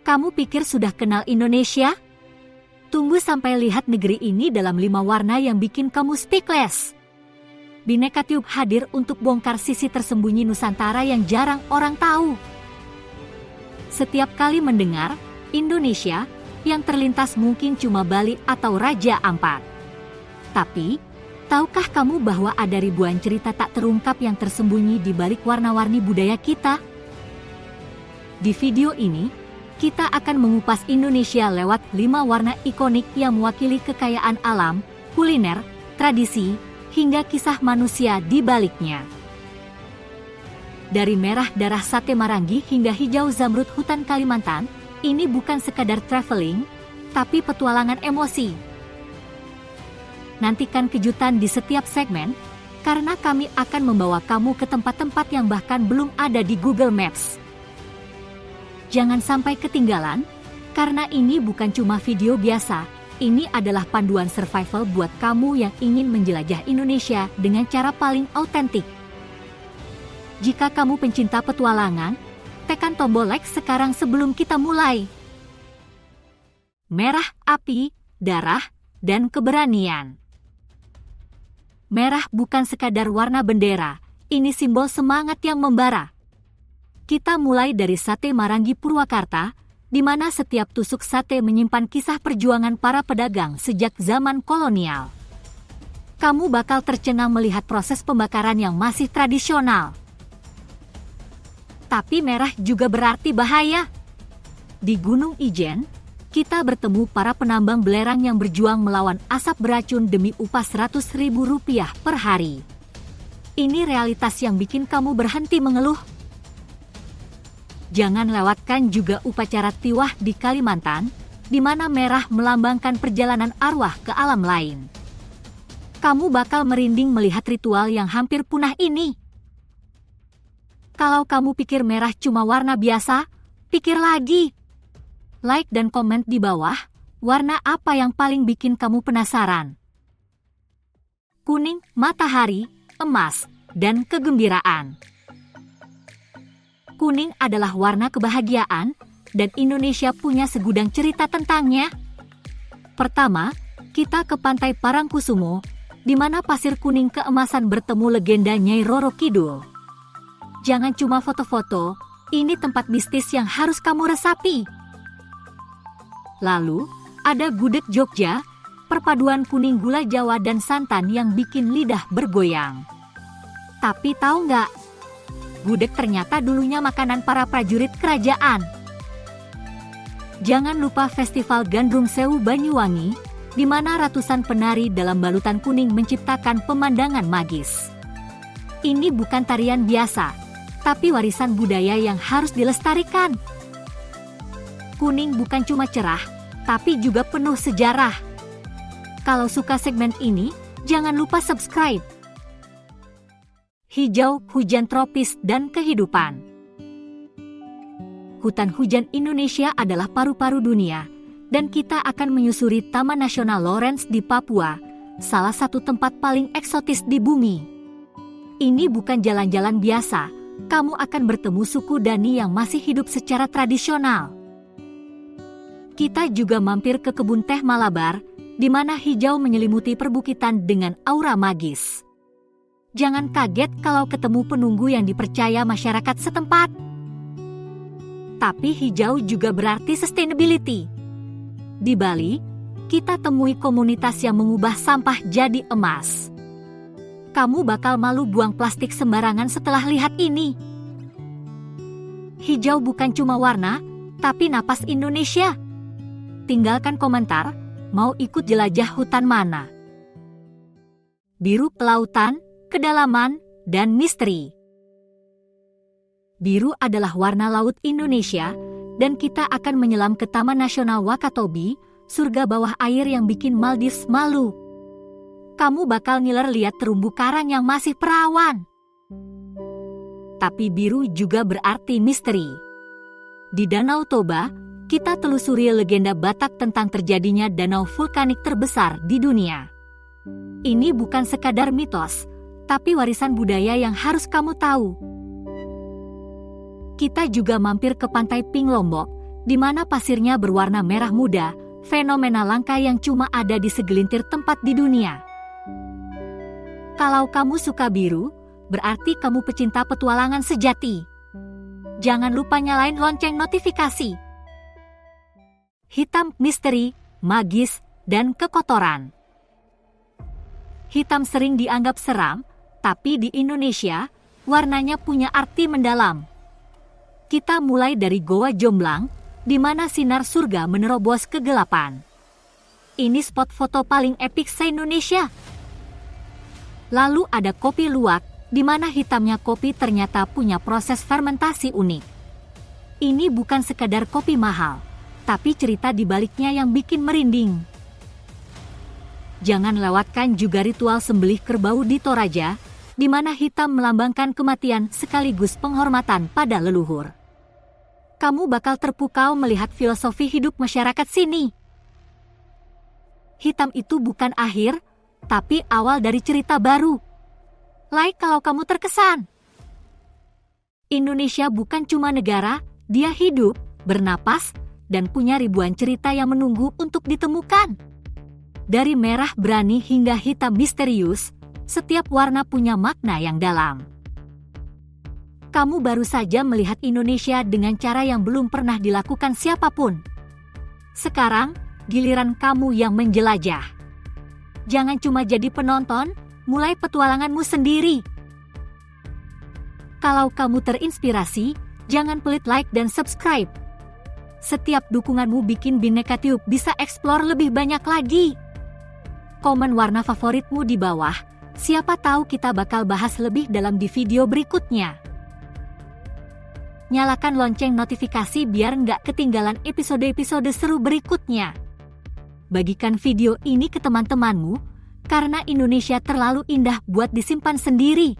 Kamu pikir sudah kenal Indonesia? Tunggu sampai lihat negeri ini dalam 5 warna yang bikin kamu speechless. Bhinneka Tube hadir untuk bongkar sisi tersembunyi Nusantara yang jarang orang tahu. Setiap kali mendengar Indonesia, yang terlintas mungkin cuma Bali atau Raja Ampat. Tapi, tahukah kamu bahwa ada ribuan cerita tak terungkap yang tersembunyi di balik warna-warni budaya kita? Di video ini, kita akan mengupas Indonesia lewat 5 warna ikonik yang mewakili kekayaan alam, kuliner, tradisi, hingga kisah manusia di baliknya. Dari merah darah sate Marangi hingga hijau zamrud hutan Kalimantan, ini bukan sekadar traveling, tapi petualangan emosi. Nantikan kejutan di setiap segmen, karena kami akan membawa kamu ke tempat-tempat yang bahkan belum ada di Google Maps. Jangan sampai ketinggalan, karena ini bukan cuma video biasa, ini adalah panduan survival buat kamu yang ingin menjelajah Indonesia dengan cara paling autentik. Jika kamu pencinta petualangan, tekan tombol like sekarang sebelum kita mulai. Merah, api, darah, dan keberanian. Merah bukan sekadar warna bendera, ini simbol semangat yang membara. Kita mulai dari sate Marangi Purwakarta, di mana setiap tusuk sate menyimpan kisah perjuangan para pedagang sejak zaman kolonial. Kamu bakal tercengang melihat proses pembakaran yang masih tradisional. Tapi merah juga berarti bahaya. Di Gunung Ijen, kita bertemu para penambang belerang yang berjuang melawan asap beracun demi upah Rp100.000 per hari. Ini realitas yang bikin kamu berhenti mengeluh. Jangan lewatkan juga upacara tiwah di Kalimantan, di mana merah melambangkan perjalanan arwah ke alam lain. Kamu bakal merinding melihat ritual yang hampir punah ini. Kalau kamu pikir merah cuma warna biasa, pikir lagi. Like dan komen di bawah, warna apa yang paling bikin kamu penasaran? Kuning, matahari, emas, dan kegembiraan. Kuning adalah warna kebahagiaan, dan Indonesia punya segudang cerita tentangnya. Pertama, kita ke Pantai Parangkusumo, di mana pasir kuning keemasan bertemu legenda Nyai Roro Kidul. Jangan cuma foto-foto, ini tempat bisnis yang harus kamu resapi. Lalu, ada gudeg Jogja, perpaduan kuning gula Jawa dan santan yang bikin lidah bergoyang. Tapi tahu nggak? Gudeg ternyata dulunya makanan para prajurit kerajaan. Jangan lupa Festival Gandrung Sewu Banyuwangi, di mana ratusan penari dalam balutan kuning menciptakan pemandangan magis. Ini bukan tarian biasa, tapi warisan budaya yang harus dilestarikan. Kuning bukan cuma cerah, tapi juga penuh sejarah. Kalau suka segmen ini, jangan lupa subscribe. Hijau, hujan tropis, dan kehidupan. Hutan hujan Indonesia adalah paru-paru dunia, dan kita akan menyusuri Taman Nasional Lorentz di Papua, salah satu tempat paling eksotis di bumi. Ini bukan jalan-jalan biasa. Kamu akan bertemu suku Dani yang masih hidup secara tradisional. Kita juga mampir ke kebun teh Malabar, di mana hijau menyelimuti perbukitan dengan aura magis. Jangan kaget kalau ketemu penunggu yang dipercaya masyarakat setempat. Tapi hijau juga berarti sustainability. Di Bali, kita temui komunitas yang mengubah sampah jadi emas. Kamu bakal malu buang plastik sembarangan setelah lihat ini. Hijau bukan cuma warna, tapi napas Indonesia. Tinggalkan komentar, mau ikut jelajah hutan mana? Biru kelautan, kedalaman, dan misteri. Biru adalah warna laut Indonesia, dan kita akan menyelam ke Taman Nasional Wakatobi, surga bawah air yang bikin Maldives malu. Kamu bakal ngiler lihat terumbu karang yang masih perawan. Tapi biru juga berarti misteri. Di Danau Toba, kita telusuri legenda Batak tentang terjadinya danau vulkanik terbesar di dunia. Ini bukan sekadar mitos, tapi warisan budaya yang harus kamu tahu. Kita juga mampir ke Pantai Pink Lombok, di mana pasirnya berwarna merah muda, fenomena langka yang cuma ada di segelintir tempat di dunia. Kalau kamu suka biru, berarti kamu pecinta petualangan sejati. Jangan lupa nyalain lonceng notifikasi. Hitam misteri, magis, dan kekotoran. Hitam sering dianggap seram, tapi di Indonesia, warnanya punya arti mendalam. Kita mulai dari Goa Jomblang, di mana sinar surga menerobos kegelapan. Ini spot foto paling epik se-Indonesia. Lalu ada kopi luwak, di mana hitamnya kopi ternyata punya proses fermentasi unik. Ini bukan sekadar kopi mahal, tapi cerita di baliknya yang bikin merinding. Jangan lewatkan juga ritual sembelih kerbau di Toraja, di mana hitam melambangkan kematian sekaligus penghormatan pada leluhur. Kamu bakal terpukau melihat filosofi hidup masyarakat sini. Hitam itu bukan akhir, tapi awal dari cerita baru. Like kalau kamu terkesan. Indonesia bukan cuma negara, dia hidup, bernapas, dan punya ribuan cerita yang menunggu untuk ditemukan. Dari merah berani hingga hitam misterius, setiap warna punya makna yang dalam. Kamu baru saja melihat Indonesia dengan cara yang belum pernah dilakukan siapapun. Sekarang, giliran kamu yang menjelajah. Jangan cuma jadi penonton, mulai petualanganmu sendiri. Kalau kamu terinspirasi, jangan pelit like dan subscribe. Setiap dukunganmu bikin Bhinneka Tube bisa eksplor lebih banyak lagi. Komen warna favoritmu di bawah, siapa tahu kita bakal bahas lebih dalam di video berikutnya. Nyalakan lonceng notifikasi biar nggak ketinggalan episode-episode seru berikutnya. Bagikan video ini ke teman-temanmu, karena Indonesia terlalu indah buat disimpan sendiri.